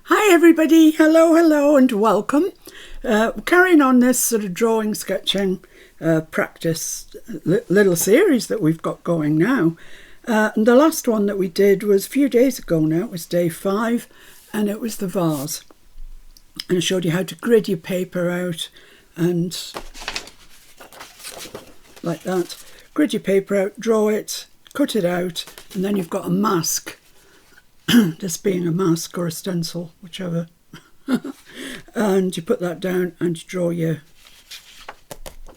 Hi everybody, hello and welcome. Carrying on this sort of drawing, sketching, practice little series that we've got going now. And the last one that we did was a few days ago now, it was day 5, and it was the vase. And I showed you how to grid your paper out and like that. Grid your paper out, draw it, cut it out, and then you've got a mask. This being a mask or a stencil, whichever. And you put that down and you draw your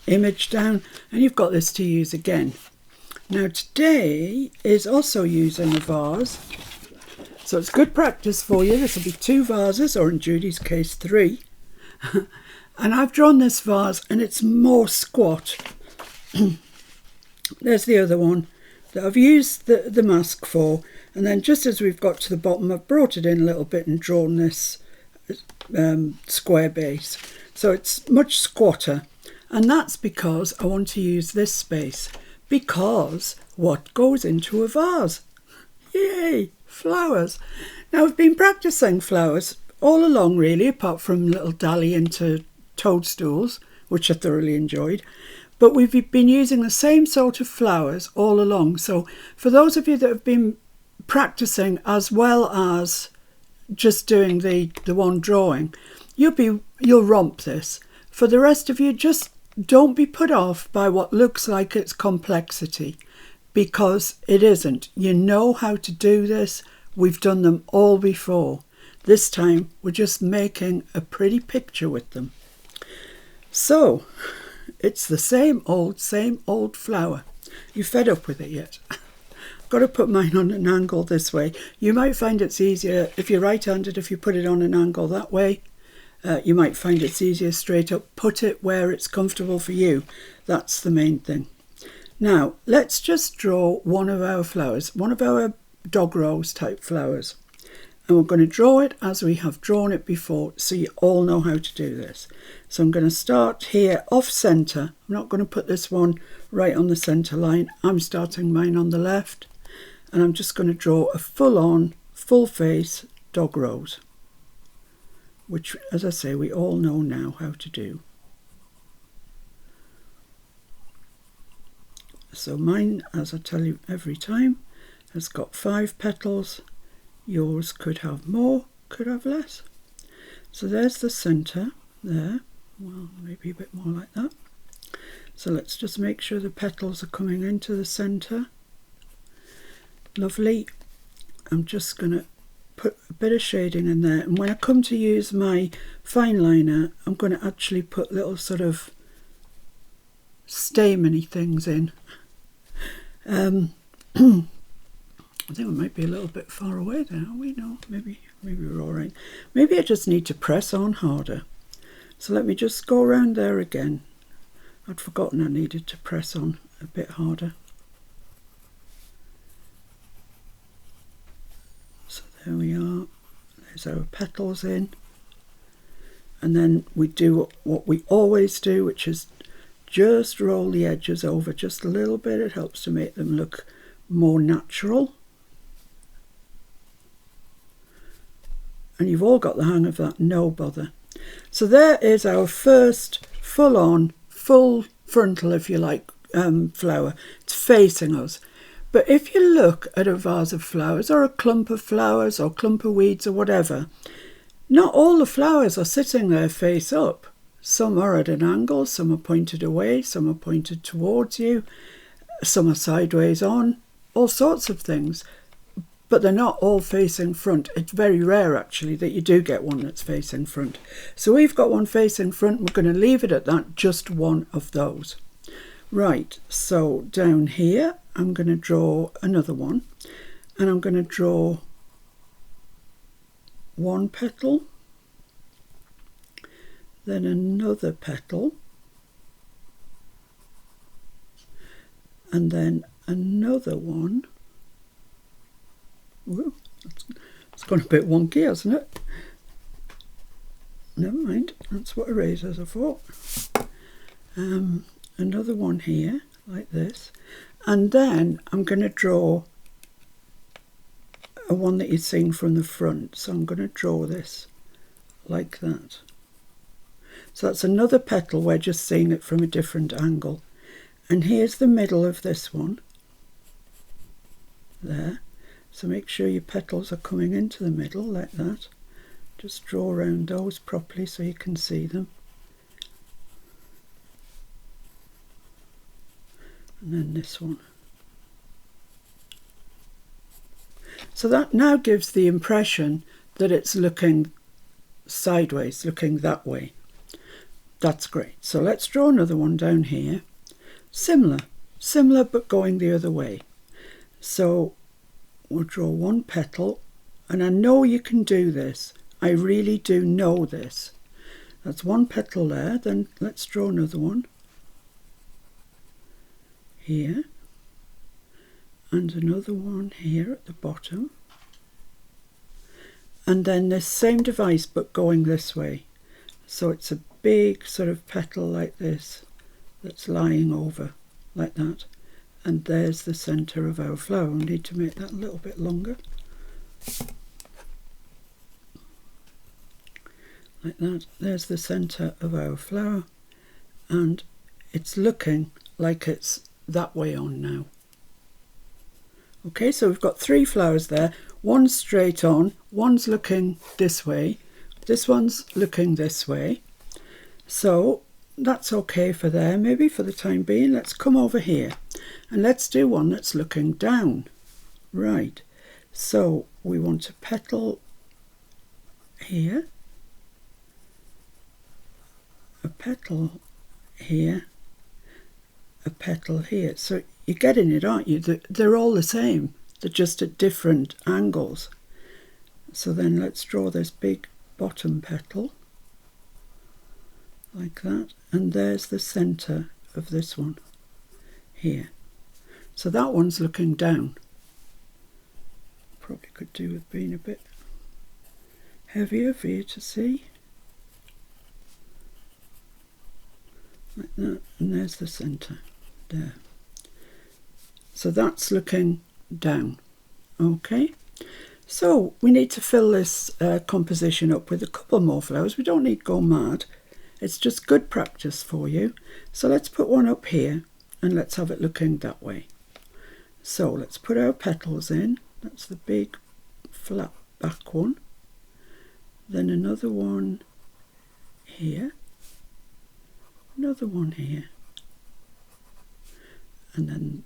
image down, and you've got this to use again. Now today is also using a vase, so it's good practice for you. This will be 2 vases, or in Judy's case 3. And I've drawn this vase and it's more squat. There's the other one that I've used the mask for, and then just as we've got to the bottom, I've brought it in a little bit and drawn this square base. So it's much squatter, and that's because I want to use this space, because what goes into a vase? Yay, flowers. Now I've been practicing flowers all along really, apart from little dally into toadstools, which I thoroughly enjoyed. But we've been using the same sort of flowers all along. So for those of you that have been practicing as well as just doing the one drawing, you'll romp this. For the rest of you, just don't be put off by what looks like it's complexity, because it isn't. You know how to do this. We've done them all before. This time we're just making a pretty picture with them. So it's the same old flower. You fed up with it yet? Got to put mine on an angle this way. You might find it's easier if you're right-handed, if you put it on an angle that way. You might find it's easier straight up. Put it where it's comfortable for you. That's the main thing. Now let's just draw one of our flowers, one of our dog rose type flowers. And we're going to draw it as we have drawn it before, so you all know how to do this. So I'm going to start here off centre. I'm not going to put this one right on the centre line. I'm starting mine on the left. And I'm just going to draw a full-on, full-face dog rose, which, as I say, we all know now how to do. So mine, as I tell you every time, has got 5 petals. Yours could have more, could have less. So there's the centre there. Well, maybe a bit more like that. So let's just make sure the petals are coming into the centre. Lovely. I'm just going to put a bit of shading in there, and when I come to use my fine liner, I'm going to actually put little sort of stameny things in. I think we might be a little bit far away there, are we? No, maybe we're all right. Maybe I just need to press on harder. So let me just go around there again. I'd forgotten I needed to press on a bit harder. So there we are. There's our petals in. And then we do what we always do, which is just roll the edges over just a little bit. It helps to make them look more natural. And you've all got the hang of that, no bother. So there is our first full-on, full frontal, if you like, flower. It's facing us. But if you look at a vase of flowers, or a clump of flowers, or clump of weeds, or whatever, not all the flowers are sitting there face up. Some are at an angle, some are pointed away, some are pointed towards you, some are sideways on, all sorts of things. But they're not all facing front. It's very rare, actually, that you do get one that's facing front. So we've got one facing front. We're going to leave it at that, just one of those. Right, so down here, I'm going to draw another one. And I'm going to draw one petal, then another petal, and then another one. Ooh, it's gone a bit wonky, hasn't it? Never mind, that's what erasers are for. Another one here, like this. And then I'm going to draw a one that you're seeing from the front. So I'm going to draw this like that. So that's another petal, we're just seeing it from a different angle. And here's the middle of this one, there. So make sure your petals are coming into the middle like that. Just draw around those properly so you can see them. And then this one. So that now gives the impression that it's looking sideways, looking that way. That's great. So let's draw another one down here. Similar but going the other way. So we'll draw one petal, and I know you can do this. I really do know this. That's one petal there. Then let's draw another one here, and another one here at the bottom, and then this same device but going this way. So it's a big sort of petal like this that's lying over like that, and there's the centre of our flower. We need to make that a little bit longer like that. There's the centre of our flower, and it's looking like it's that way on now. Okay, so we've got three flowers there. One's straight on, one's looking this way, this one's looking this way. So that's okay for there, maybe for the time being. Let's come over here and let's do one that's looking down. Right, so we want a petal here, a petal here, a petal here. So you're getting it, aren't you? They're all the same, they're just at different angles. So then let's draw this big bottom petal like that, and there's the centre of this one here. So that one's looking down. Probably could do with being a bit heavier for you to see. Like that, and there's the centre there. So that's looking down. Okay, so we need to fill this composition up with a couple more flowers. We don't need to go mad. It's just good practice for you. So let's put one up here and let's have it looking that way. So let's put our petals in. That's the big flat back one. Then another one here. Another one here. And then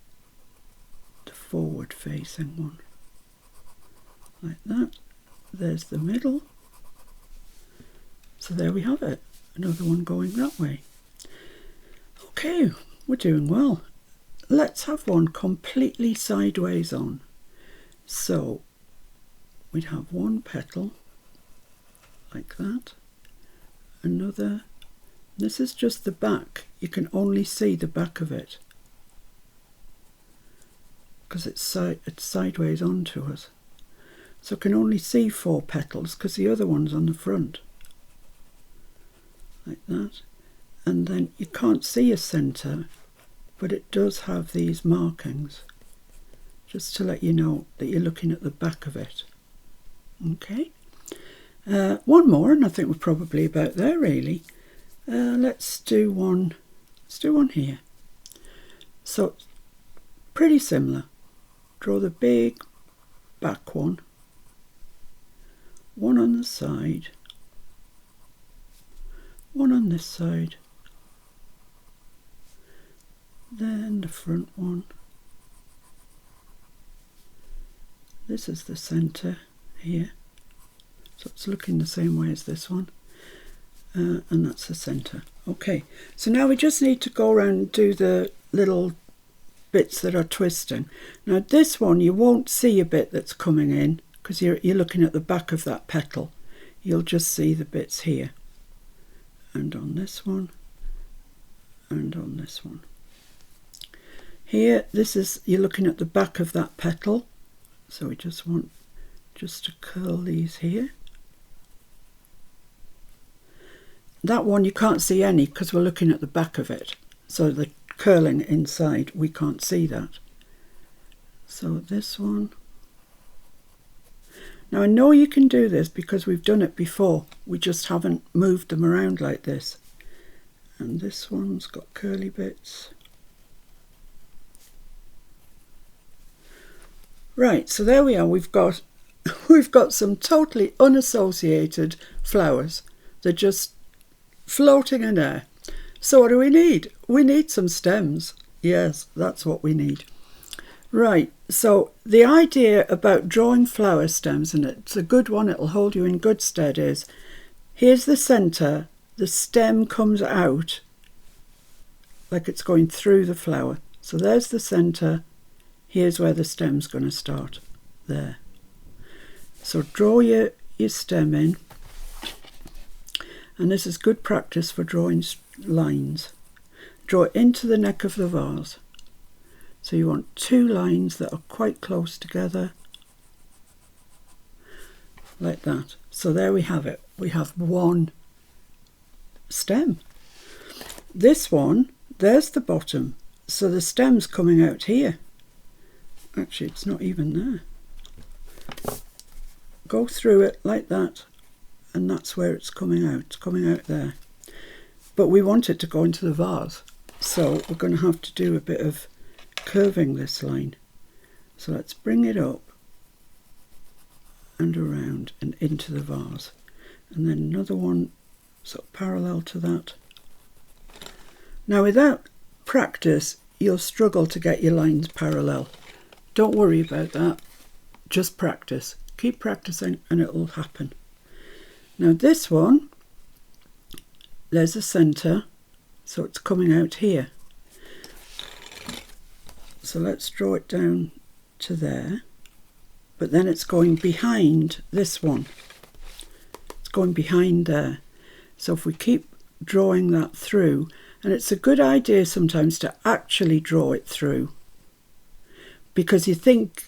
the forward facing one. Like that. There's the middle. So there we have it. Another one going that way. Okay, we're doing well. Let's have one completely sideways on. So we'd have one petal like that, another. This is just the back. You can only see the back of it because it's sideways onto us. So I can only see 4 petals because the other one's on the front. Like that. And then you can't see a centre, but it does have these markings, just to let you know that you're looking at the back of it. Okay, one more, and I think we're probably about there really. Let's do one here. So pretty similar. Draw the big back one, one on the side, one on this side, then the front one. This is the centre here, so it's looking the same way as this one, and that's the centre. Okay, so now we just need to go around and do the little bits that are twisting. Now this one you won't see a bit that's coming in because you're looking at the back of that petal. You'll just see the bits here, and on this one, and on this one. Here, you're looking at the back of that petal, so we just want to curl these here. That one you can't see any because we're looking at the back of it, so the curling inside we can't see that. So this one, Now I know you can do this because we've done it before, we just haven't moved them around like this. And this one's got curly bits. Right, so there we are, we've got some totally unassociated flowers. They're just floating in air. So what do we need? We need some stems. Yes, that's what we need. Right, so the idea about drawing flower stems, and it's a good one, it'll hold you in good stead, is here's the centre, the stem comes out like it's going through the flower. So there's the centre, here's where the stem's going to start, there. So draw your stem in, and this is good practice for drawing lines. Draw it into the neck of the vase. So you want two lines that are quite close together, like that. So there we have it. We have one stem. This one, there's the bottom. So the stem's coming out here. Actually, it's not even there. Go through it like that, and that's where it's coming out. It's coming out there. But we want it to go into the vase. So we're going to have to do a bit of curving this line. So let's bring it up and around and into the vase, and then another one sort of parallel to that. Now without practice you'll struggle to get your lines parallel. Don't worry about that, just practice, keep practicing and it will happen. Now this one, there's a centre, so it's coming out here. So let's draw it down to there, but then it's going behind this one. It's going behind there. So if we keep drawing that through, and it's a good idea sometimes to actually draw it through, because you think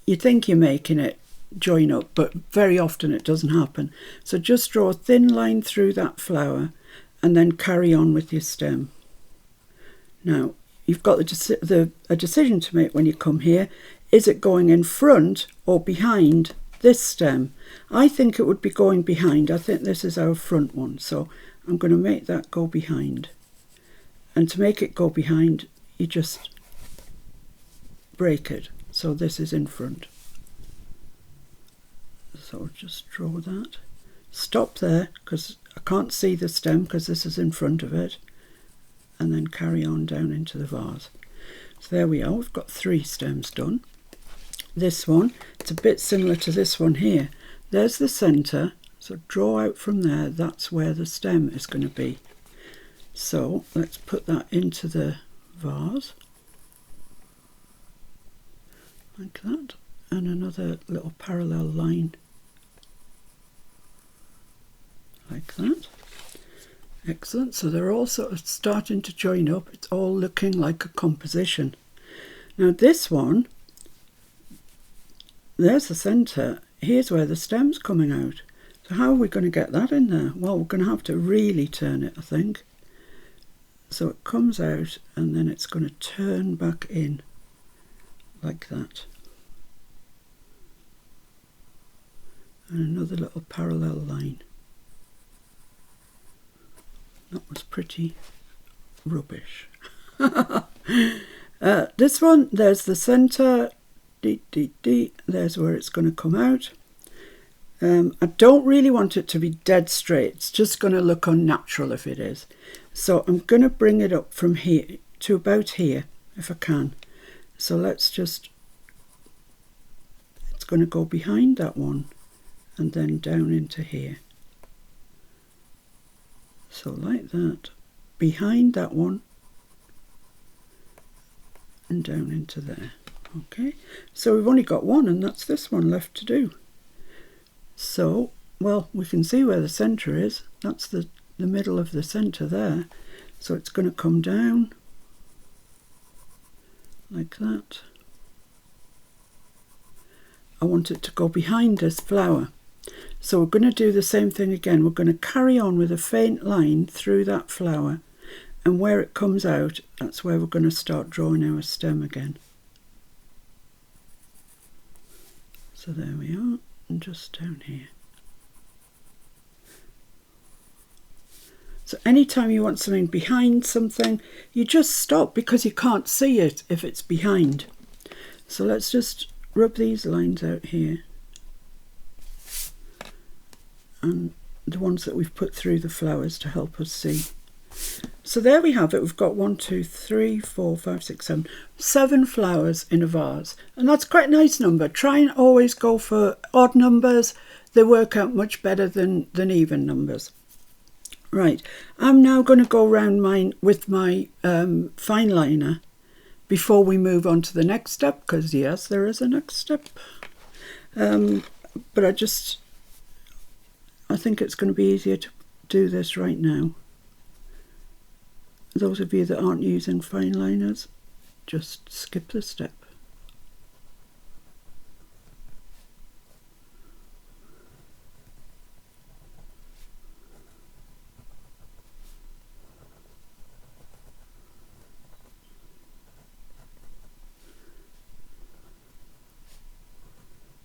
you're making it join up, but very often it doesn't happen. So just draw a thin line through that flower and then carry on with your stem. Now you've got a decision to make when you come here. Is it going in front or behind this stem? I think it would be going behind. I think this is our front one, so I'm going to make that go behind. And to make it go behind, you just break it. So this is in front. So just draw that. Stop there because I can't see the stem because this is in front of it. And then carry on down into the vase. So there we are, we've got 3 stems done. This one, it's a bit similar to this one here. There's the centre, so draw out from there, that's where the stem is going to be. So let's put that into the vase, like that, and another little parallel line, like that. Excellent, so they're all sort of starting to join up. It's all looking like a composition. Now this one, there's the centre, here's where the stem's coming out. So how are we going to get that in there? Well, we're going to have to really turn it, I think. So it comes out and then it's going to turn back in, like that. And another little parallel line. That was pretty rubbish. This one, there's the centre, there's where it's going to come out. I don't really want it to be dead straight, it's just going to look unnatural if it is. So I'm going to bring it up from here to about here, if I can. So let's just, it's going to go behind that one and then down into here. So like that, behind that one and down into there. Okay, so we've only got one and that's this one left to do. So, well, we can see where the centre is. That's the middle of the centre there. So it's going to come down like that. I want it to go behind this flower. So we're going to do the same thing again. We're going to carry on with a faint line through that flower, and where it comes out, that's where we're going to start drawing our stem again. So there we are. and just down here. So anytime you want something behind something, you just stop because you can't see it if it's behind. So let's just rub these lines out here. And the ones that we've put through the flowers to help us see. So there we have it. We've got 1, 2, 3, 4, 5, 6, 7 flowers in a vase. And that's quite a nice number. Try and always go for odd numbers. They work out much better than even numbers. Right, I'm now going to go around mine with my fine liner before we move on to the next step, because yes, there is a next step. But I think it's going to be easier to do this right now. Those of you that aren't using fine liners, just skip the step.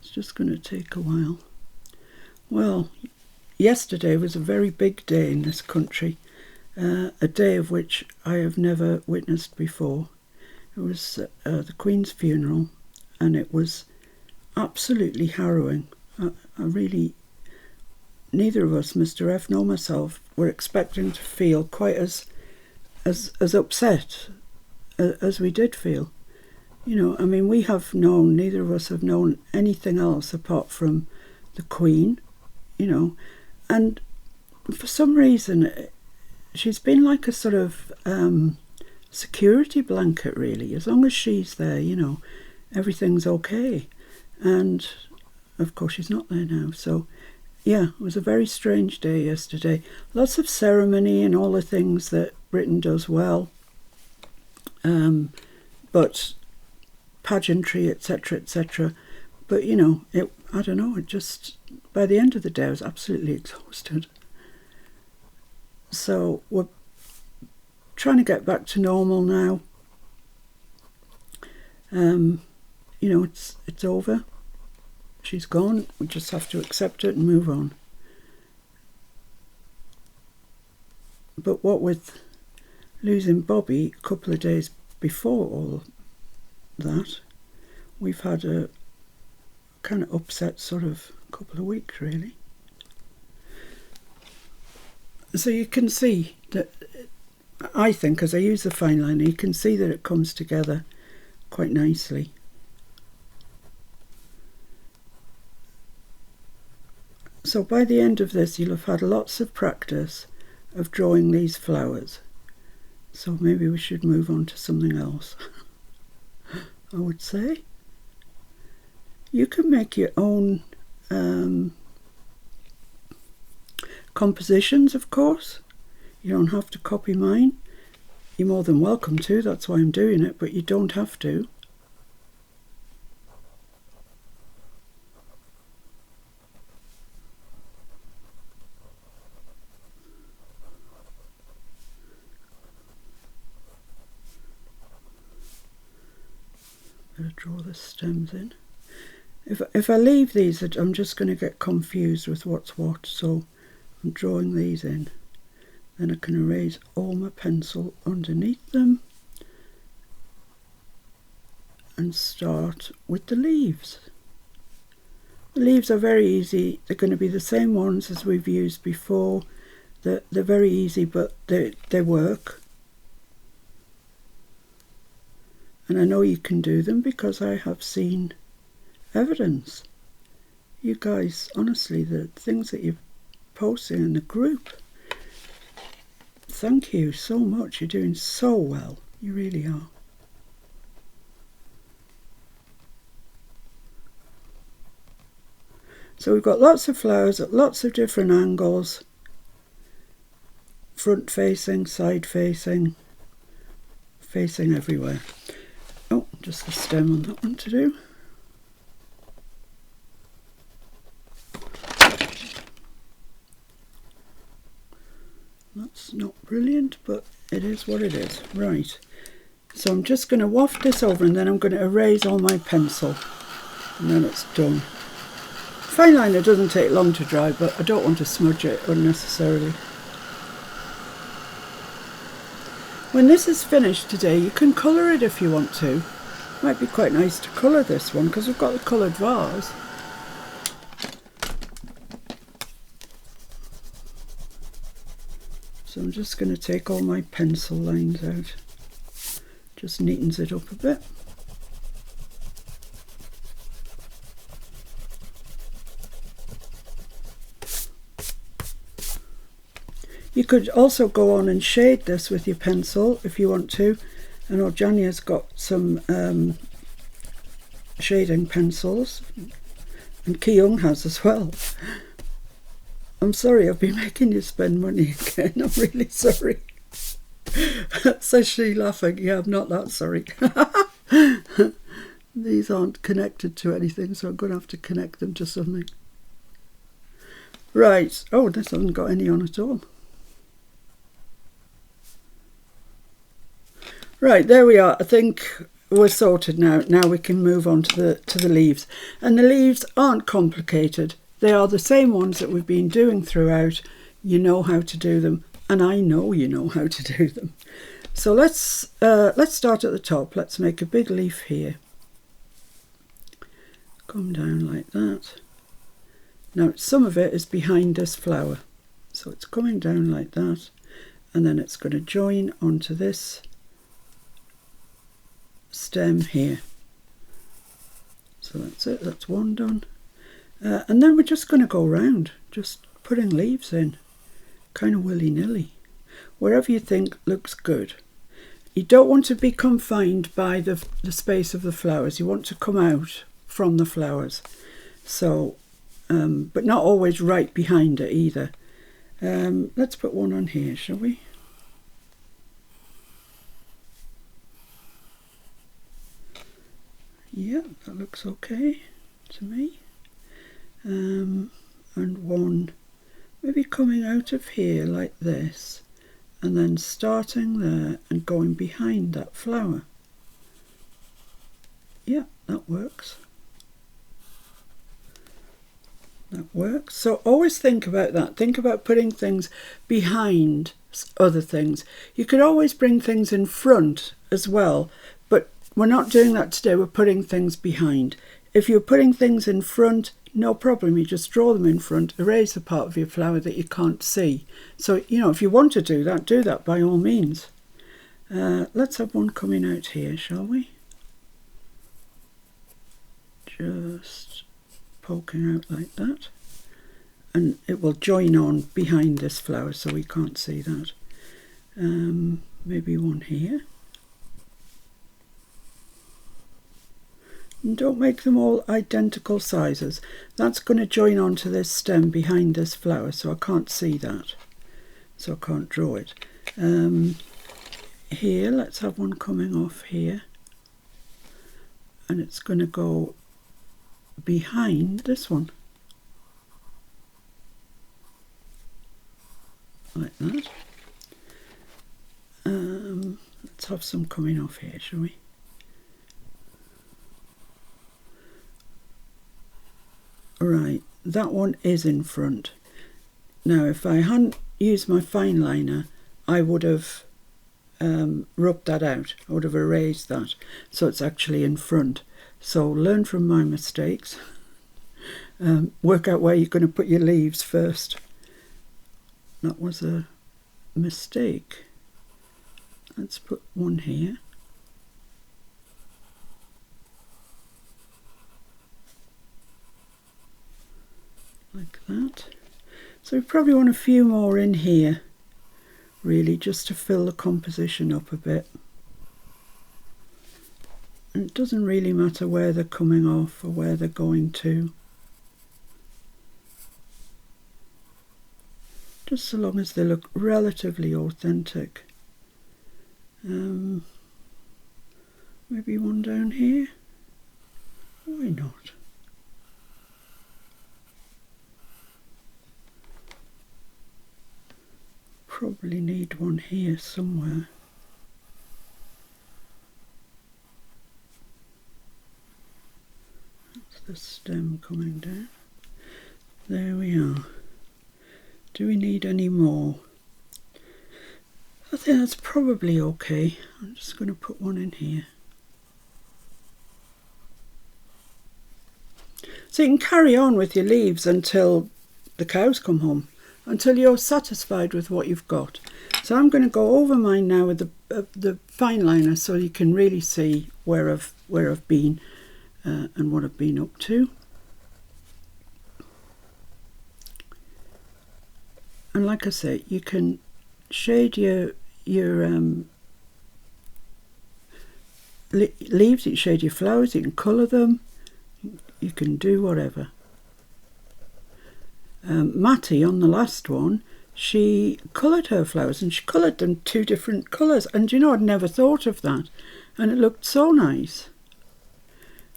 It's just going to take a while. Well, yesterday was a very big day in this country, a day of which I have never witnessed before. It was the Queen's funeral, and it was absolutely harrowing. I really, neither of us, Mr. F nor myself, were expecting to feel quite as upset as we did feel. You know, I mean, neither of us have known anything else apart from the Queen, you know, and for some reason she's been like a sort of security blanket, really. As long as she's there, you know, everything's okay. And of course she's not there now. So yeah, it was a very strange day yesterday. Lots of ceremony and all the things that Britain does well, but pageantry, etc., etc. But you know, I don't know, it just, by the end of the day I was absolutely exhausted. So we're trying to get back to normal now. You know, it's over. She's gone. We just have to accept it and move on. But what with losing Bobby a couple of days before all that, we've had a kind of upset sort of couple of weeks, really. So you can see that, I think, as I use the fine liner, you can see that it comes together quite nicely. So by the end of this, you'll have had lots of practice of drawing these flowers. So maybe we should move on to something else. I would say. You can make your own compositions, of course. You don't have to copy mine. You're more than welcome to, that's why I'm doing it, but you don't have to. Better draw the stems in. If I leave these, I'm just going to get confused with what's what, so I'm drawing these in. Then I can erase all my pencil underneath them and start with the leaves. The leaves are very easy. They're going to be the same ones as we've used before. They're very easy, but they work. And I know you can do them because I have seen evidence. You guys, honestly, the things that you're posting in the group, thank you so much. You're doing so well. You really are. So we've got lots of flowers at lots of different angles. Front facing, side facing, facing everywhere. Oh, just the stem on that one to do. That's not brilliant, but it is what it is. Right, so I'm just going to waft this over and then I'm going to erase all my pencil and then it's done. Fine liner doesn't take long to dry, but I don't want to smudge it unnecessarily. When this is finished today, you can colour it if you want to. Might be quite nice to colour this one because we've got the coloured vase. So I'm just going to take all my pencil lines out. Just neatens it up a bit. You could also go on and shade this with your pencil if you want to. I know Jania's got some shading pencils, and Ki-Young has as well. I'm sorry I've been making you spend money again. I'm really sorry. Says she laughing. Yeah, I'm not that sorry. These aren't connected to anything, so I'm going to have to connect them to something. Right. Oh, this hasn't got any on at all. Right, there we are. I think we're sorted now. Now we can move on to the leaves. And the leaves aren't complicated. They are the same ones that we've been doing throughout. You know how to do them, and I know you know how to do them. So let's start at the top. Let's make a big leaf here. Come down like that. Now some of it is behind this flower, so it's coming down like that, and then it's going to join onto this stem here. So that's it, that's one done. And then we're just going to go round, just putting leaves in, kind of willy-nilly, wherever you think looks good. You don't want to be confined by the space of the flowers. You want to come out from the flowers. So, but not always right behind it either. Let's put one on here, shall we? Yeah, that looks okay to me. And one maybe coming out of here like this, and then starting there and going behind that flower. Yeah, that works. That works. So always think about that. Think about putting things behind other things. You could always bring things in front as well, but we're not doing that today. We're putting things behind. If you're putting things in front, no problem, you just draw them in front, erase the part of your flower that you can't see. So, you know, if you want to do that by all means. Let's have one coming out here, shall we? Just poking out like that. And it will join on behind this flower so we can't see that. Maybe one here. And don't make them all identical sizes. That's going to join onto this stem behind this flower, so I can't see that. So I can't draw it. Here, let's have one coming off here. And it's going to go behind this one. Like that. Let's have some coming off here, shall we? Right, that one is in front. Now if I hadn't used my fine liner, I would have rubbed that out. I would have erased that, so it's actually in front. So learn from my mistakes. Work out where you're going to put your leaves first. That was a mistake. Let's put one here. Like that. So we probably want a few more in here, really, just to fill the composition up a bit. And it doesn't really matter where they're coming off or where they're going to. Just so long as they look relatively authentic. Maybe one down here. Why not? Probably need one here somewhere. That's the stem coming down. There we are. Do we need any more? I think that's probably okay. I'm just going to put one in here. So you can carry on with your leaves until the cows come home, until you're satisfied with what you've got. So I'm going to go over mine now with the fine liner so you can really see where I've been and what I've been up to. And like I say, you can shade your leaves, you can shade your flowers, you can colour them, you can do whatever. Matty, on the last one, she coloured her flowers and she coloured them 2 different colours, and you know, I'd never thought of that, and it looked so nice.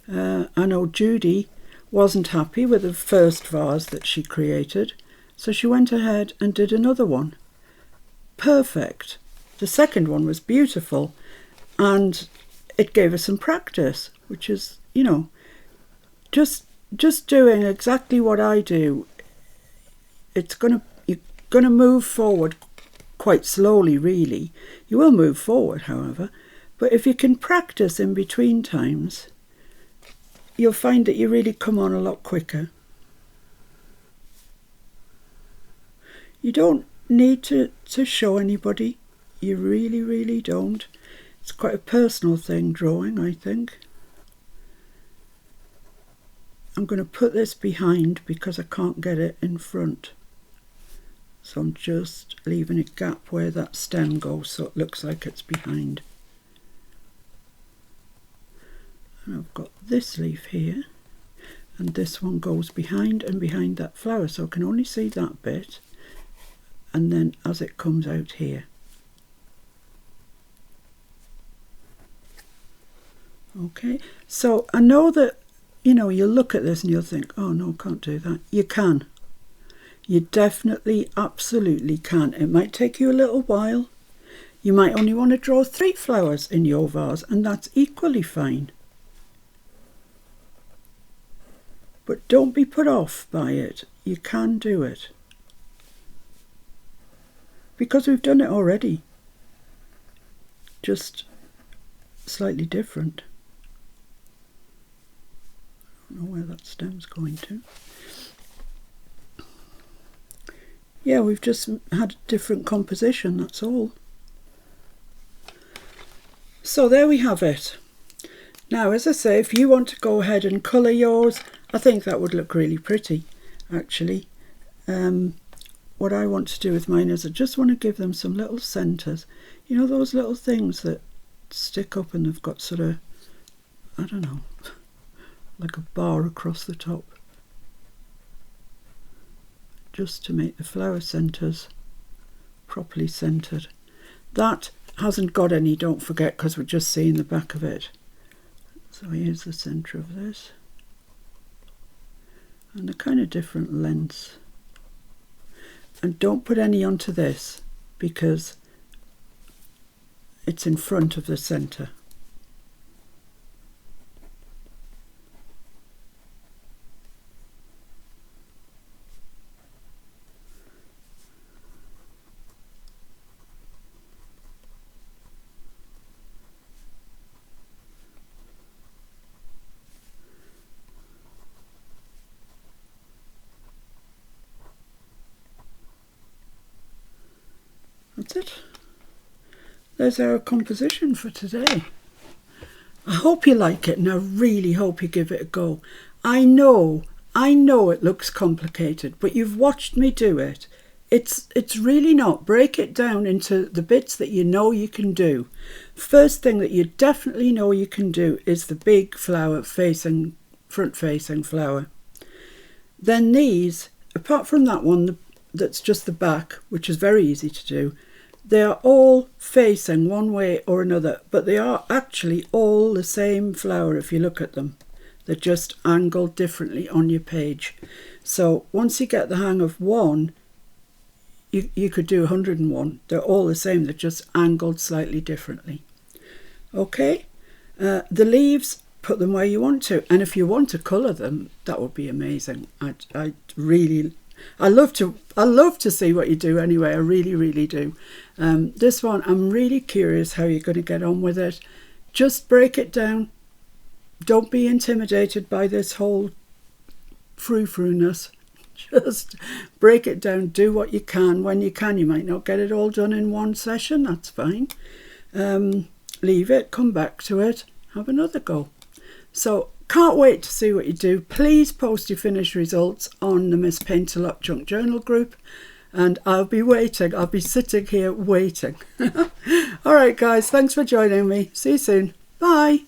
I know Judy wasn't happy with the first vase that she created, so she went ahead and did another one. Perfect. The second one was beautiful, and it gave her some practice, which is, you know, just doing exactly what I do. You're gonna move forward quite slowly, really. You will move forward, however, but if you can practice in between times, you'll find that you really come on a lot quicker. You don't need to show anybody. You really, really don't. It's quite a personal thing, drawing, I think. I'm going to put this behind because I can't get it in front. So I'm just leaving a gap where that stem goes so it looks like it's behind. And I've got this leaf here, and this one goes behind and behind that flower, so I can only see that bit, and then as it comes out here. Okay, so I know that, you know, you'll look at this and you'll think, oh no, can't do that. You can. You definitely, absolutely can. It might take you a little while. You might only want to draw 3 flowers in your vase, and that's equally fine. But don't be put off by it. You can do it. Because we've done it already. Just slightly different. I don't know where that stem's going to. Yeah, we've just had a different composition, that's all. So there we have it. Now, as I say, if you want to go ahead and colour yours, I think that would look really pretty, actually. What I want to do with mine is I just want to give them some little centres. You know, those little things that stick up and they've got sort of, I don't know, like a bar across the top. Just to make the flower centres properly centred. That hasn't got any, don't forget, because we're just seeing the back of it. So here's the centre of this. And they're kind of different lengths. And don't put any onto this because it's in front of the centre. That's it. There's our composition for today. I hope you like it, and I really hope you give it a go. I know it looks complicated, but you've watched me do it. It's really not. Break it down into the bits that you know you can do. First thing that you definitely know you can do is the big flower facing, front-facing flower. Then these, apart from that one that's just the back, which is very easy to do, they are all facing one way or another, but they are actually all the same flower if you look at them. They're just angled differently on your page. So once you get the hang of one, you could do 101. They're all the same, they're just angled slightly differently. Okay, the leaves, put them where you want to. And if you want to colour them, that would be amazing. I love to see what you do anyway. I really, really do. This one, I'm really curious how you're going to get on with it. Just break it down. Don't be intimidated by this whole frou-frou-ness. Just break it down. Do what you can when you can. You might not get it all done in one session. That's fine. Leave it. Come back to it. Have another go. So can't wait to see what you do. Please post your finished results on the Miss Paint a Lot Junk Journal group, and I'll be waiting. I'll be sitting here waiting. All right, guys, thanks for joining me. See you soon. Bye.